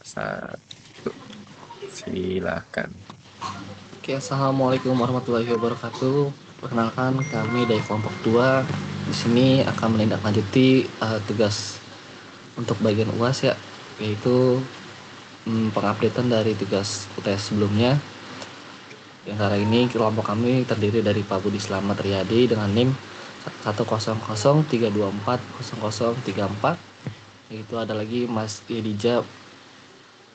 Satu, silakan. Oke, assalamualaikum warahmatullahi wabarakatuh. Perkenalkan, kami dari kelompok 2 di sini akan menindaklanjuti tugas untuk bagian UAS ya, yaitu pengupdatean dari tugas UTS sebelumnya. Yang hari ini kelompok kami terdiri dari Pak Budi Slamet Riyadi dengan NIM 10032400334. Yaitu ada lagi Mas Yedija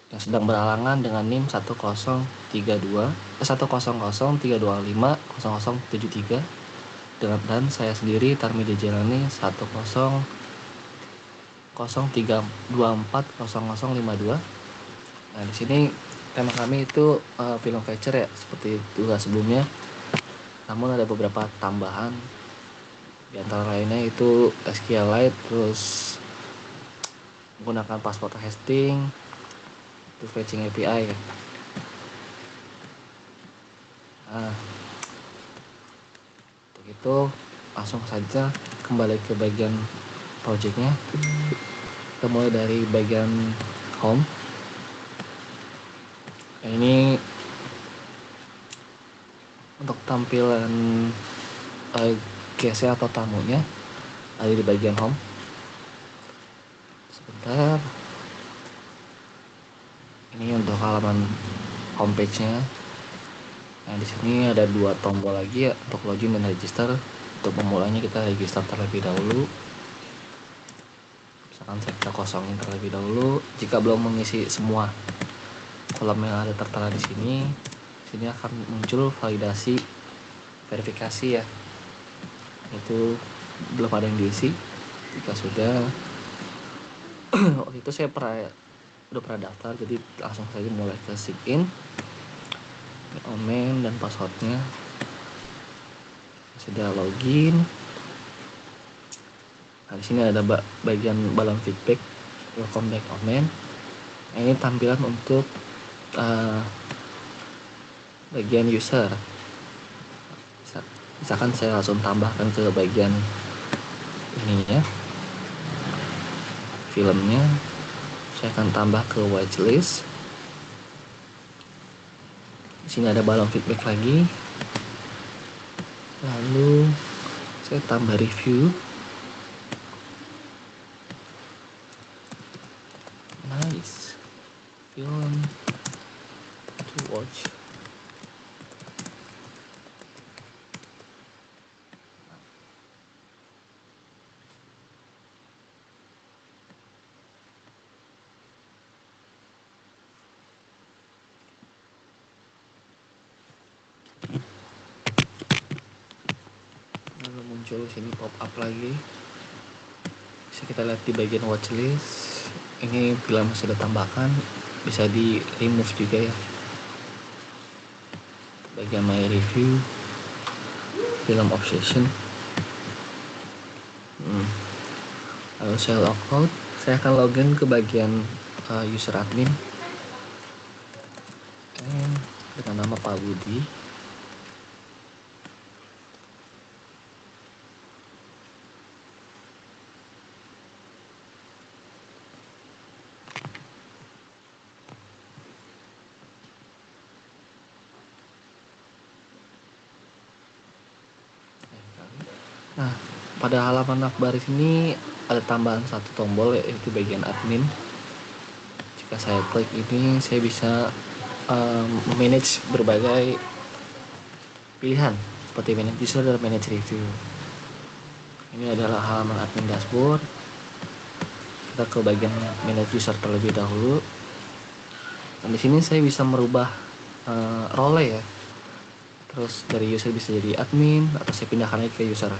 yang sedang berhalangan dengan NIM 100325003250073 dan saya sendiri Tarmidi Jelani 10032400052. Nah, di sini tema kami itu film feature ya, seperti tugas sebelumnya. Namun ada beberapa tambahan. Di antara lainnya itu SQLite, terus menggunakan password hasting, terus fetching API ya. Nah, untuk itu langsung saja kembali ke bagian projectnya. Kita mulai dari bagian home. Ini untuk tampilan guest atau tamunya ada di bagian home. Sebentar. Ini untuk halaman homepage-nya. Nah, di sini ada 2 tombol lagi ya untuk login dan register. Untuk memulainya kita register terlebih dahulu. Misalkan kita kosongin terlebih dahulu. Jika belum mengisi semua kolom yang ada tertera di sini akan muncul validasi verifikasi ya. Itu belum ada yang diisi. Jika sudah, waktu itu saya udah pernah daftar, jadi langsung saja mulai ke sign in, domain dan passwordnya. Sudah login. Nah, di sini ada bagian balon feedback, welcome back Omen. Nah, ini tampilan untuk bagian user. Misalkan saya langsung tambahkan ke bagian ini ya, filmnya. Saya akan tambah ke watchlist. Di sini ada balon feedback lagi. Lalu saya tambah review. Nice film to watch. Lalu muncul sini pop up lagi. Bisa kita lihat di bagian watchlist. Ini film sudah tambahkan, bisa di remove juga ya. Bagian my review, film obsession. Lalu saya logout. Saya akan login ke bagian user admin dengan nama Pak Budi. Nah, pada halaman akbaris ini ada tambahan 1 tombol yaitu bagian admin. Jika saya klik ini, saya bisa manage berbagai pilihan seperti manage user dan manage review. Ini adalah halaman admin dashboard. Kita ke bagian manage user terlebih dahulu. Dan di sini saya bisa merubah role ya. Terus dari user bisa jadi admin, atau saya pindahkan lagi ke user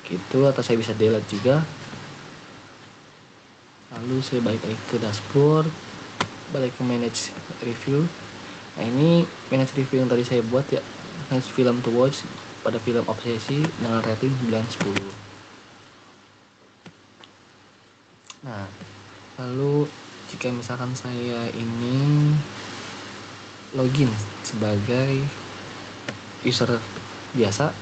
gitu, atau saya bisa delete juga. Lalu saya balik lagi ke dashboard, balik ke manage review. Nah, ini manage review yang tadi saya buat ya, manage film to watch pada film obsesi dengan rating 9/10. Nah, lalu jika misalkan saya ini login sebagai user biasa,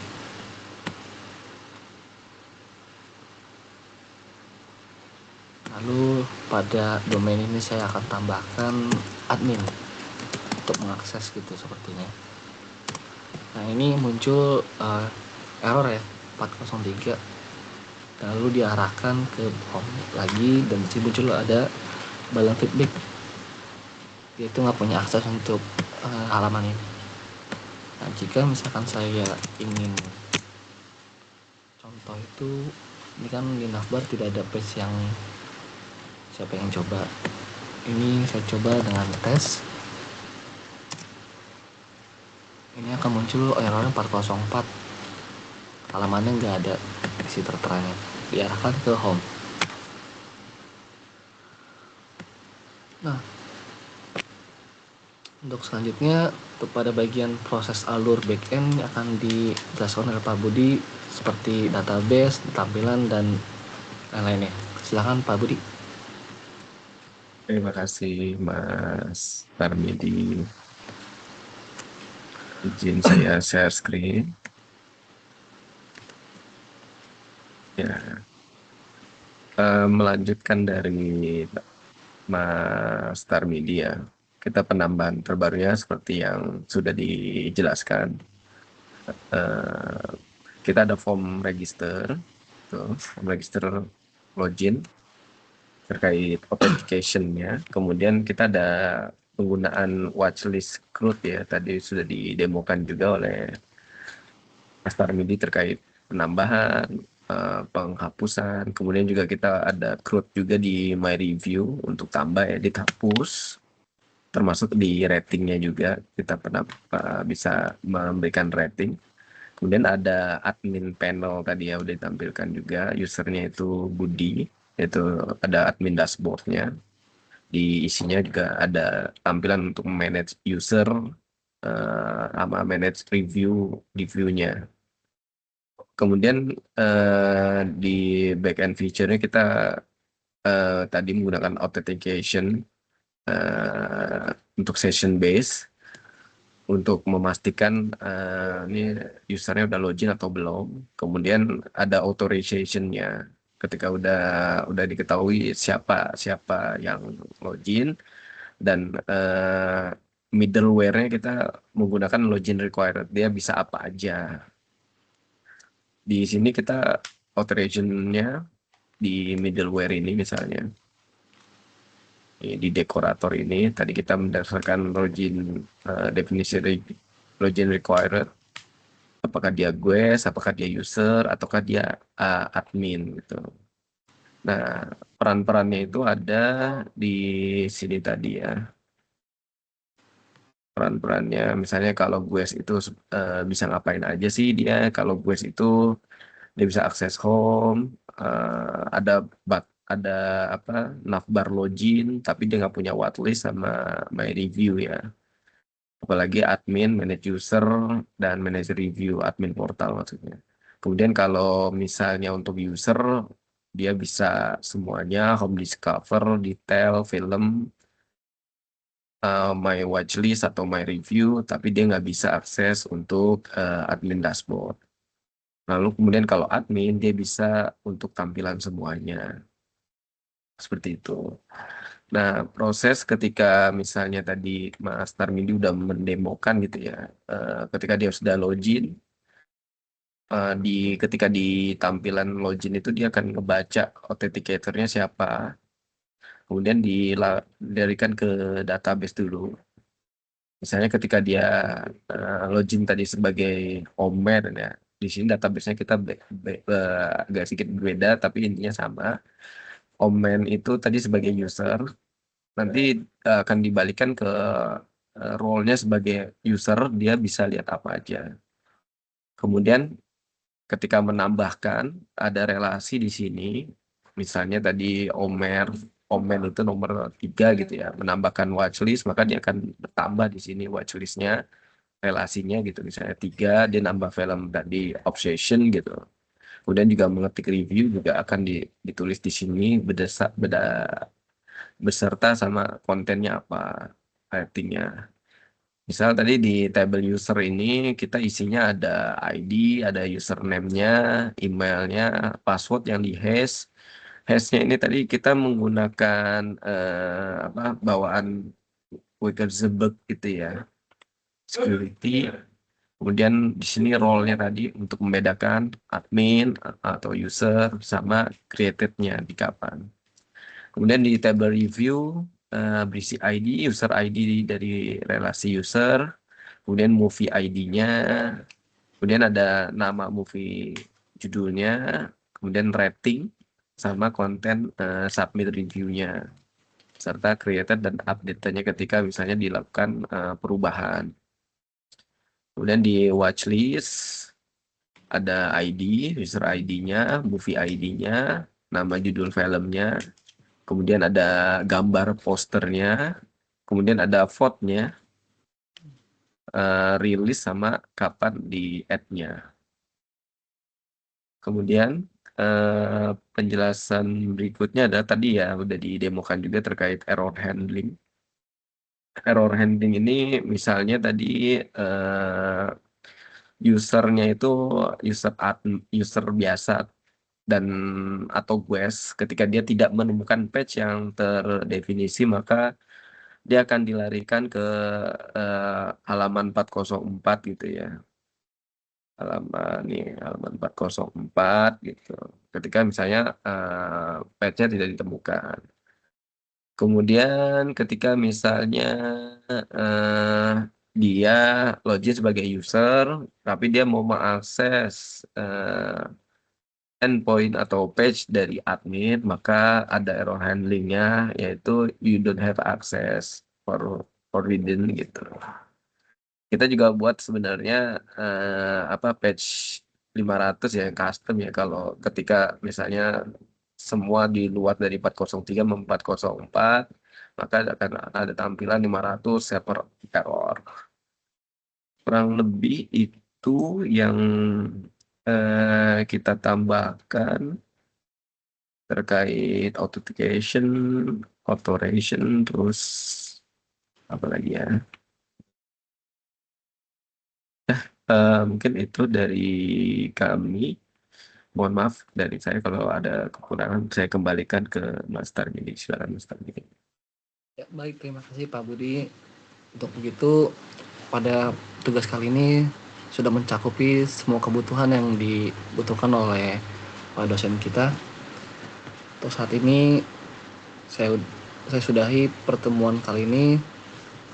lalu muncul pada domain ini saya akan tambahkan admin untuk mengakses gitu sepertinya. Nah ini muncul error ya 403, lalu diarahkan ke home lagi dan disini muncul ada balon feedback, dia itu nggak punya akses untuk halaman ini. Nah jika misalkan saya ingin contoh itu, ini kan di navbar tidak ada page yang saya pengen coba. Ini saya coba dengan tes. Ini akan muncul error 404, halamannya nggak ada isi terteranya, diarahkan ke home. Nah untuk selanjutnya, pada bagian proses alur backend akan dijelaskan oleh Pak Budi seperti database, tampilan, dan lain-lainnya. Silakan Pak Budi. Terima kasih Mas Tarmidi. Izin saya share screen. Ya, melanjutkan dari Mas Tarmidi ya. Kita penambahan terbarunya seperti yang sudah dijelaskan. Kita ada form register, form register login terkait authentication-nya. Kemudian kita ada penggunaan watchlist CRUD ya, tadi sudah didemokan juga oleh Mas Tarmidi terkait penambahan, penghapusan. Kemudian juga kita ada CRUD juga di My Review untuk tambah edit hapus, termasuk di ratingnya juga kita bisa memberikan rating. Kemudian ada admin panel tadi ya udah ditampilkan juga, usernya itu Budi, itu ada admin dashboardnya. Di isinya juga ada tampilan untuk manage user sama manage review di view-nya. Kemudian di backend feature-nya kita tadi menggunakan authentication untuk session base untuk memastikan ini usernya udah login atau belum. Kemudian ada authorization-nya. Ketika udah diketahui siapa yang login, dan middleware-nya kita menggunakan login required. Dia bisa apa aja. Di sini kita authorization-nya di middleware ini misalnya. Di dekorator ini tadi kita berdasarkan login definisi login required, apakah dia guest, apakah dia user, ataukah dia admin gitu. Nah, peran-perannya itu ada di sini tadi ya. Peran-perannya misalnya kalau guest itu bisa ngapain aja sih dia. Kalau guest itu dia bisa akses home, ada apa navbar login, tapi dia nggak punya watchlist sama my review ya. Apalagi admin, manage user, dan manage review, admin portal maksudnya. Kemudian kalau misalnya untuk user, dia bisa semuanya, home discover, detail, film, my watchlist atau my review, tapi dia nggak bisa akses untuk admin dashboard. Lalu kemudian kalau admin, dia bisa untuk tampilan semuanya. Seperti itu. Nah, proses ketika misalnya tadi Mas Tarmidi udah mendemokan gitu ya, ketika dia sudah login, ketika di tampilan login itu dia akan ngebaca authenticator-nya siapa, kemudian dilarikan ke database dulu. Misalnya ketika dia login tadi sebagai Omer ya, di sini database-nya kita agak sedikit berbeda, tapi intinya sama. Omen itu tadi sebagai user, nanti akan dibalikan ke role-nya sebagai user, dia bisa lihat apa aja. Kemudian ketika menambahkan ada relasi di sini, misalnya tadi Omen itu nomor 3 gitu ya, menambahkan watchlist, maka dia akan bertambah di sini watchlist-nya, relasinya gitu, misalnya 3, dia nambah film tadi Obsession gitu. Kemudian juga mengetik review juga akan ditulis di sini beserta sama kontennya apa, ratingnya. Misal tadi di table user ini kita isinya ada ID, ada username-nya, emailnya, password yang di hash, Hash-nya ini tadi kita menggunakan bawaan Wiegersburg itu ya, security. Kemudian di sini role-nya tadi untuk membedakan admin atau user sama created-nya di kapan. Kemudian di table review berisi ID, user ID dari relasi user, kemudian movie ID-nya, kemudian ada nama movie judulnya, kemudian rating, sama konten submit review-nya, serta created dan update-nya ketika misalnya dilakukan perubahan. Kemudian di watchlist ada ID, user ID-nya, movie ID-nya, nama judul filmnya, kemudian ada gambar posternya, kemudian ada vote-nya, rilis sama kapan di add-nya. Kemudian penjelasan berikutnya ada tadi ya udah didemokan juga terkait error handling. Error handling ini misalnya tadi usernya itu user biasa dan atau guest ketika dia tidak menemukan patch yang terdefinisi maka dia akan dilarikan ke halaman 404 gitu ya. Halaman 404 gitu. Ketika misalnya patch-nya tidak ditemukan. Kemudian ketika misalnya eh, dia login sebagai user, tapi dia mau mengakses endpoint atau page dari admin, maka ada error handlingnya, yaitu you don't have access for forbidden gitu. Kita juga buat sebenarnya page 500 ya yang custom ya kalau ketika misalnya semua di luar dari 403 ke 404 maka akan ada tampilan 500 server error. Kurang lebih itu yang kita tambahkan terkait authentication, authorization, terus apa lagi ya? Mungkin itu dari kami. Mohon maaf dari saya kalau ada kekurangan, saya kembalikan ke Mas Tarmini. Silakan Mas Tarmini. Ya, baik, terima kasih Pak Budi. Untuk begitu, pada tugas kali ini sudah mencakupi semua kebutuhan yang dibutuhkan oleh Pak dosen kita. Untuk saat ini, saya sudahi pertemuan kali ini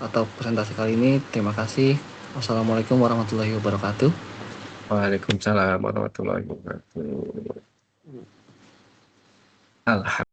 atau presentasi kali ini. Terima kasih. Wassalamualaikum warahmatullahi wabarakatuh. Waalaikumsalam warahmatullahi wabarakatuh. Alhamdulillah.